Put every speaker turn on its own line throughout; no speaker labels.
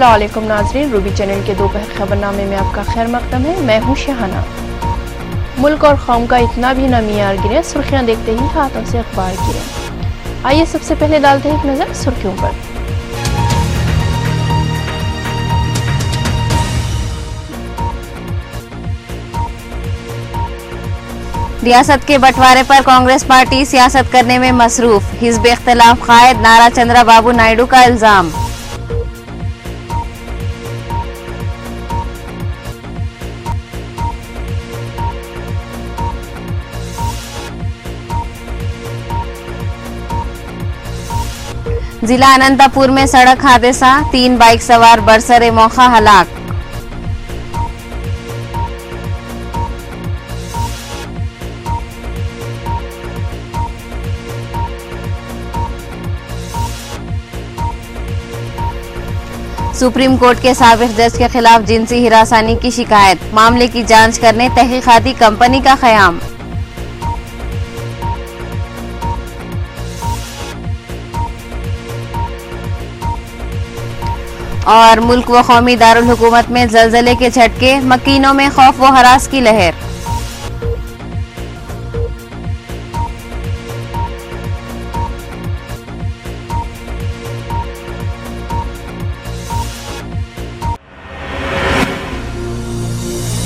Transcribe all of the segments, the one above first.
अस्सलाम वालेकुम नाज़रीन, रूबी चैनल के दोपहर खबरनामे में आपका खैर मकदम है। मैं हूँ शहाना। मुल्क और कौम का इतना भी न मियार गिरे, सुर्खियाँ देखते ही हाथों से अखबार गिरे। आइए सबसे पहले डालते हैं एक नज़र सुर्खियों पर।
रियासत के बंटवारे पर कांग्रेस पार्टी सियासत करने में मसरूफ, हिज़्ब इख्तिलाफ कायद नारा चंद्रबाबू नायडू का इल्जाम। जिला अनंतपुर में सड़क हादसा, 3 बाइक सवार बरसरे मौका हलाक। सुप्रीम कोर्ट के साबिक जज के खिलाफ जिनसी हिरासानी की शिकायत, मामले की जांच करने तहकीकाती कंपनी का क़याम। और मुल्क व कौमी दारुल हुकूमत में ज़लज़ले के झटके, मकीनों में खौफ व हरास की लहर।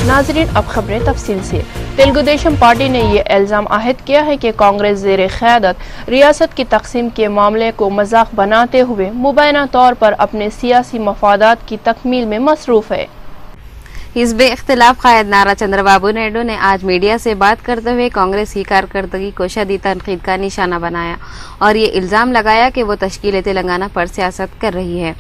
नाज़रीन, अब खबरें तफसील से। तेलुगुदेशम पार्टी ने ये इल्ज़ाम आयद किया है कि कांग्रेस ज़ेरे क़यादत रियासत की तकसीम के मामले को मजाक बनाते हुए मुबैना तौर पर अपने सियासी मफादात की तकमील में मसरूफ़ है।
हिज़्ब इख्तिलाफ कायद नारा चंद्रबाबू नायडू ने आज मीडिया से बात करते हुए कांग्रेस की कारकर्दगी को शदीद तनकीद का निशाना बनाया और ये इल्ज़ाम लगाया कि वो तश्कील तेलंगाना पर सियासत कर रही है।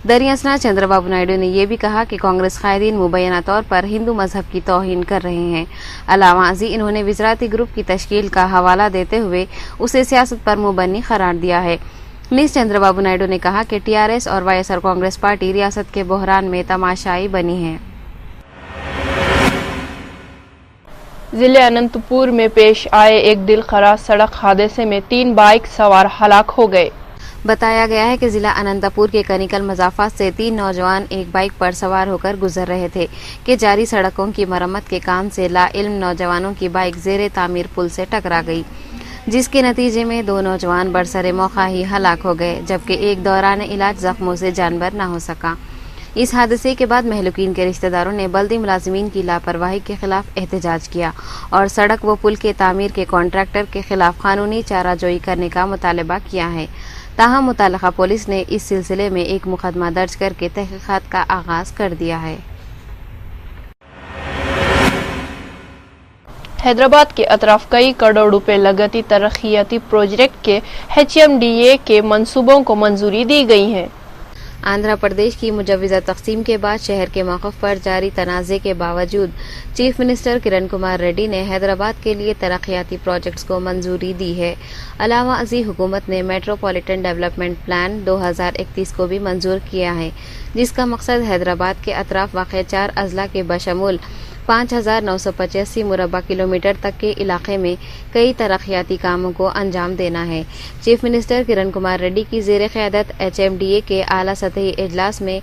दरियासना चंद्रबाबू नायडू ने यह भी कहा कि कांग्रेस कायदीन मुबैना तौर पर हिंदू मजहब की तौहीन कर रहे हैं। अलावाजी इन्होंने विज़राती ग्रुप की तश्कील का हवाला देते हुए उसे सियासत पर मुबन्नी करार दिया है। नीस चंद्रबाबू नायडू ने कहा कि टीआरएस और वाईएसआर कांग्रेस पार्टी रियासत के बहरान में तमाशाई बनी है।
जिले अनंतपुर में पेश आए एक दिलखराज सड़क हादसे में 3 बाइक सवार हलाक हो गए।
बताया गया है कि जिला अनंतपुर के कनिकल मजाफा से 3 नौजवान एक बाइक पर सवार होकर गुजर रहे थे कि जारी सड़कों की मरम्मत के काम से लाइल्म नौजवानों की बाइक जेरे तामीर पुल से टकरा गई, जिसके नतीजे में 2 नौजवान बरसरे मौका ही हलाक हो गए, जबकि एक दौरान इलाज जख्मों से जानबर न हो सका। इस हादसे के बाद महलूकीन के रिश्तेदारों ने बल्दी मुलाजिमीन की लापरवाही के खिलाफ एहतजाज किया और सड़क व पुल के तामीर के कॉन्ट्रैक्टर के खिलाफ कानूनी चाराजोई करने का मुतालबा किया है। ताहम मुताल्लिका पुलिस ने इस सिलसिले में एक मुकदमा दर्ज करके तहकीकात का आगाज कर दिया है।
हैदराबाद के अतराफ कई करोड़ रुपए लगती तरक्याती प्रोजेक्ट के HMDA के मंसूबों को मंजूरी दी गई है।
आंध्र प्रदेश की मुजव्वज़ा तक़सीम के बाद शहर के मौक़िफ़ पर जारी तनाज़े के बावजूद चीफ मिनिस्टर किरण कुमार रेड्डी ने हैदराबाद के लिए तरक्याती प्रोजेक्ट्स को मंजूरी दी है। अलावा अज़ी हुकूमत ने मेट्रोपॉलिटन डेवलपमेंट प्लान 2031 को भी मंजूर किया है, जिसका मकसद हैदराबाद के अतराफ वाक़ 4 अज़ला के बशमूल 5,985 मुरबा किलोमीटर तक के इलाके में कई तरक्याती कामों को अंजाम देना है। चीफ मिनिस्टर किरण कुमार रेड्डी की ज़ेरे क़यादत HMDA के आला सतही इजलास में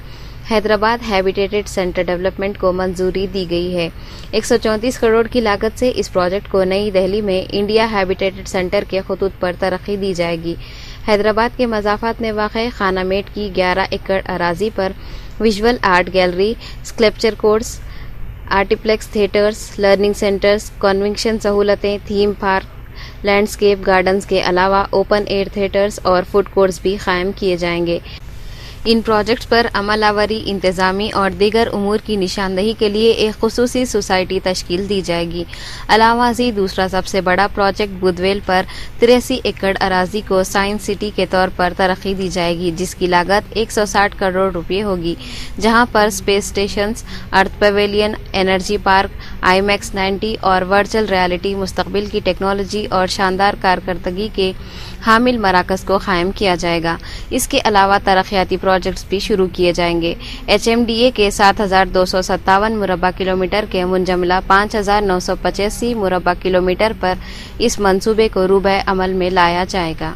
हैदराबाद हैबिटेटेड सेंटर डेवलपमेंट को मंजूरी दी गई है। 134 करोड़ की लागत से इस प्रोजेक्ट को नई दिल्ली में इंडिया हैबिटेटेड सेंटर के खतूत पर तरक्की दी जाएगी। हैदराबाद के मज़ाफ़ात में वाक़ खानामेट की 11 एकड़ अराजी पर visual art gallery, sculpture course, Artiplex theatres, learning centres, convention सहूलतें, थीम पार्क, लैंडस्केप गार्डन्स के अलावा ओपन एयर थिएटर्स और फूड कोर्ट्स भी कायम किए जाएंगे। इन प्रोजेक्ट्स पर अमलावरी, इंतजामी और दीगर उमूर की निशानदही के लिए एक खुसूसी सोसाइटी तश्कील दी जाएगी। अलावाजी दूसरा सबसे बड़ा प्रोजेक्ट बुधवेल पर 83 एकड़ अराजी को साइंस सिटी के तौर पर तरक्की दी जाएगी, जिसकी लागत 160 करोड़ रुपये होगी, जहां पर स्पेस स्टेशन, अर्थ पवेलियन, एनर्जी पार्क, IMAX 90 और वर्चुअल रियलिटी मुस्तकबिल की टेक्नोलॉजी और शानदार कारकर्दगी के हामिल मराकज़ को कायम किया जाएगा। इसके अलावा तरक्याती प्रोजेक्ट्स भी शुरू किए जाएंगे। HMDA के 7,257 मुरबा किलोमीटर के मुंजमला 5,985 मुरबा किलोमीटर पर इस मंसूबे को रूबे अमल में लाया जाएगा।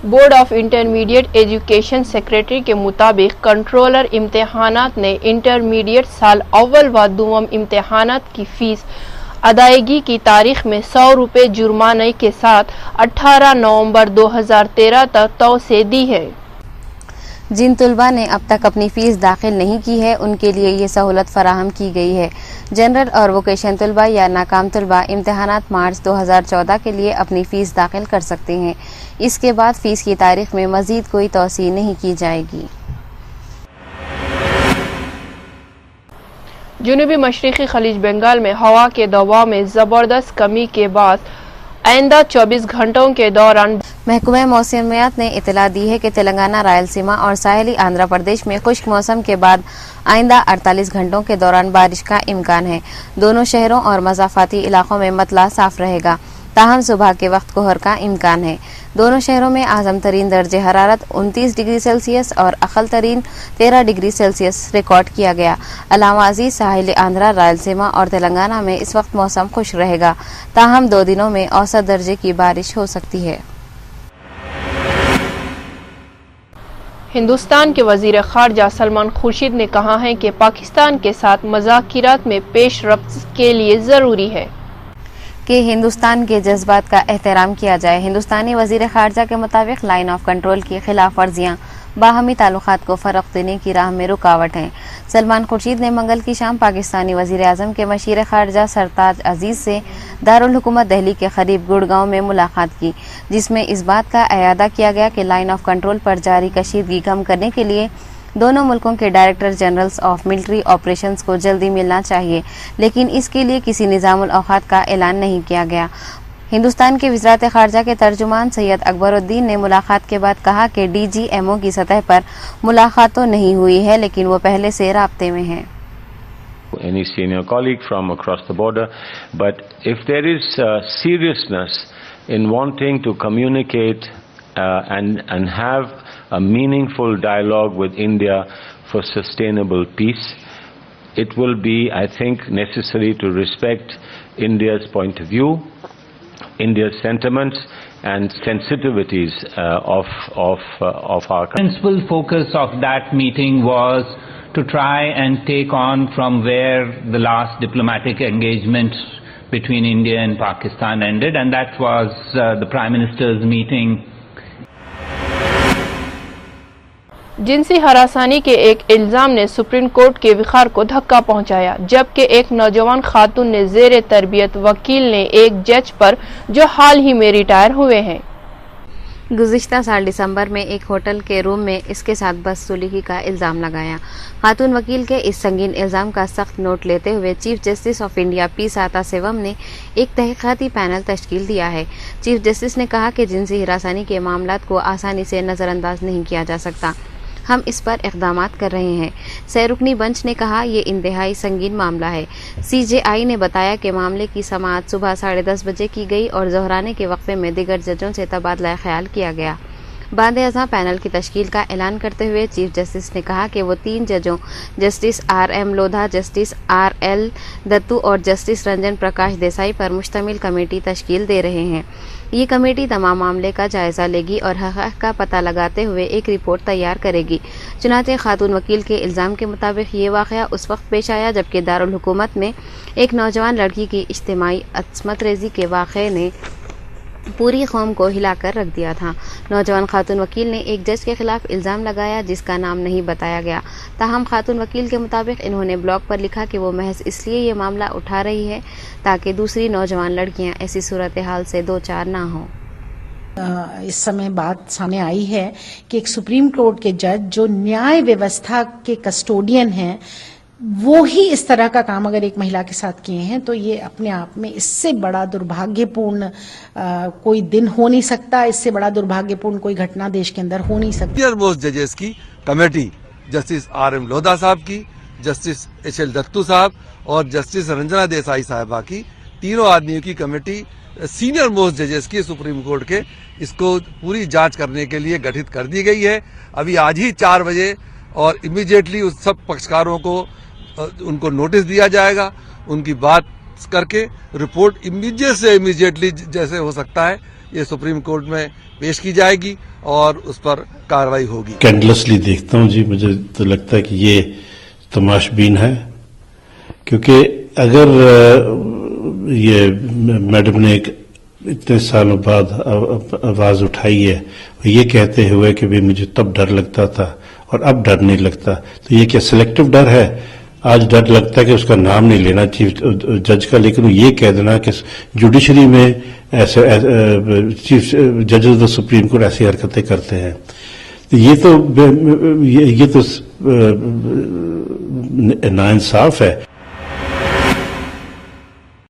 Board of intermediate education secretary के मुताबिक कंट्रोलर इम्तिहानात ने इंटरमीडिएट साल अव्वल व दुवम इम्तिहानात की फीस अदायगी की तारीख में 100 रुपये जुर्माने के साथ 18 नवंबर 2013 तक तौसीह दी है।
जिन तलबा ने अब तक अपनी फीस दाखिल नहीं की है उनके लिए ये सहूलत फराहम की गई है। जनरल और वोकेशन तलबा या नाकाम तलबा इम्तिहानात मार्च 2014 के लिए अपनी फीस दाखिल कर सकते हैं। इसके बाद फीस की तारीख में मजीद कोई तौसीह नहीं की जाएगी।
जुनूबी मशरक़ी खलीज बंगाल में हवा के दबाव में ज़बरदस्त कमी के बाद आइंदा 24 घंटों के दौरान
महकमा मौसमियात ने इतला दी है कि तेलंगाना, रायलसीमा और साहिली आंध्र प्रदेश में खुश्क मौसम के बाद आइंदा 48 घंटों के दौरान बारिश का इम्कान है। दोनों शहरों और मज़ाफ़ाती इलाकों में मतला साफ रहेगा, ताहम सुबह के वक्त कोहर का इम्कान है। दोनों शहरों में आज़म तरीन दर्जे हरारत 29 डिग्री सेल्सियस और अक़ल तरीन 13 डिग्री सेल्सियस रिकॉर्ड किया गया। अलावाजी साहिल आंध्रा, रायलसीमा और तेलंगाना में इस वक्त मौसम खुश रहेगा, ताहम 2 दिनों में औसत दर्जे की बारिश हो सकती है।
हिंदुस्तान के वज़ीर ख़ारजा सलमान खुर्शीद ने कहा है कि पाकिस्तान के साथ मुज़ाकिरात में पेशरफ्त के लिए ज़रूरी है
कि हिंदुस्तान के जज्बात का एहतराम किया जाए। हिंदुस्तानी वज़ीर ख़ारजा के मुताबिक लाइन ऑफ कंट्रोल की खिलाफ वर्जियाँ बाहमी ताल्लुकात को फ़रोग़ देने की राह में रुकावट हैं। सलमान खुर्शीद ने मंगल की शाम पाकिस्तानी वज़ीर आज़म के मशीर ख़ारजा सरताज अजीज़ से दारुल हुकूमत दिल्ली के करीब गुड़गांव में मुलाकात की, जिसमें इस बात का अयादा किया गया कि लाइन ऑफ कंट्रोल पर जारी कशीदगी कम करने के लिए दोनों मुल्कों के director generals of military operations को जल्दी मिलना चाहिए, लेकिन इसके लिए किसी निज़ामुल औक़ात का ऐलान नहीं किया गया। हिंदुस्तान के वज़ारत ख़ारजा के तर्जुमान सैयद अकबरुद्दीन ने मुलाकात के बाद कहा कि DGMO की सतह पर मुलाकात तो नहीं हुई है, लेकिन वो पहले से राब्ते में हैं।
Any senior colleague from across the border, but if there is seriousness in wanting to communicate and have a meaningful dialogue with India for sustainable peace, it will be, I think, necessary to respect India's point of view, India's sentiments and sensitivities of our country.
Principal focus of that meeting was to try and take on from where the last diplomatic engagement between India and Pakistan ended, and that was the Prime Minister's meeting.
जिनसी हरासानी के एक इल्ज़ाम ने supreme court के विखार को धक्का पहुंचाया, जबकि एक नौजवान खातून ने ज़ेरे तरबियत वकील ने एक जज पर जो हाल ही में रिटायर हुए हैं।
गुज़िश्ता साल दिसंबर में एक होटल के रूम में इसके साथ बदसलूकी का इल्ज़ाम लगाया। खातून वकील के इस संगीन इल्ज़ाम का सख्त नोट लेते हुए chief justice of India P साता सेवम ने एक तहक़ीक़ाती पैनल तश्कील दिया है। चीफ जस्टिस ने कहा कि जिनसी हिरासानी के मामलात को आसानी से नज़रअंदाज नहीं किया जा सकता, हम इस पर इक़दामात कर रहे हैं। सैरुकनी बेंच ने कहा ये इंतहाई संगीन मामला है। CJI ने बताया कि मामले की समाअत सुबह 10:30 बजे की गई और ज़ोहराने के वक्फे में दीगर जजों से तबादला ख्याल किया गया। बाद-ए-अज़ां पैनल की तश्कील का ऐलान करते हुए चीफ जस्टिस ने कहा कि वो 3 जजों justice RM Lodha, justice RL Dattu और जस्टिस रंजन प्रकाश देसाई पर मुश्तमिल कमेटी तश्कील दे रहे हैं। ये कमेटी तमाम मामले का जायजा लेगी और हक़ाइक़ का पता लगाते हुए एक रिपोर्ट तैयार करेगी। चुनांचे खातून वकील के इल्ज़ाम के मुताबिक ये वाक़या उस वक्त पेश आया जबकि दारुल हुकूमत में एक नौजवान लड़की की इज्तिमाई अस्मत रेज़ी के वाक़े ने पूरी कौम को हिलाकर रख दिया था। नौजवान खातून वकील ने एक जज के खिलाफ इल्ज़ाम लगाया जिसका नाम नहीं बताया गया। ताहम खातून वकील के मुताबिक इन्होंने ब्लॉग पर लिखा कि वो महज इसलिए ये मामला उठा रही है ताकि दूसरी नौजवान लड़कियां ऐसी सूरत हाल से दो चार ना हों।
इस समय बात सामने आई है कि एक सुप्रीम कोर्ट के जज जो न्याय व्यवस्था के कस्टोडियन हैं, वो ही इस तरह का काम अगर एक महिला के साथ किए हैं तो ये अपने आप में इससे बड़ा दुर्भाग्यपूर्ण कोई दिन हो नहीं सकता, इससे बड़ा दुर्भाग्यपूर्ण कोई घटना देश के अंदर हो नहीं सकती।
सीनियर मोस्ट जजेस की कमेटी जस्टिस RM लोधा साहब की, जस्टिस HL दत्तू साहब और जस्टिस रंजना देसाई साहिबा की, तीनों आदमियों की कमेटी सीनियर मोस्ट जजेस की सुप्रीम कोर्ट के, इसको पूरी जांच करने के लिए गठित कर दी गई है। अभी आज ही 4 बजे और इमीडिएटली उस सब पक्षकारों को उनको नोटिस दिया जाएगा, उनकी बात करके रिपोर्ट इमीडिएटली जैसे हो सकता है ये सुप्रीम कोर्ट में पेश की जाएगी اور اس پر کارروائی ہوگی.
کینڈلسلی دیکھتا ہوں جی، مجھے تو لگتا ہے کہ یہ تماش بین ہے، کیونکہ اگر یہ میڈم نے اتنے سالوں بعد آواز اٹھائی ہے یہ کہتے ہوئے کہ بھی مجھے تب ڈر لگتا تھا اور اب ڈر نہیں لگتا، تو یہ کیا سلیکٹو ڈر ہے؟ آج ڈر لگتا ہے کہ اس کا نام نہیں لینا چیف جج کا، لیکن یہ کہہ دینا کہ جوڈیشری میں ایسے چیف ججز آف سپریم کورٹ ایسی حرکتیں کرتے ہیں، یہ تو ناانصاف ہے.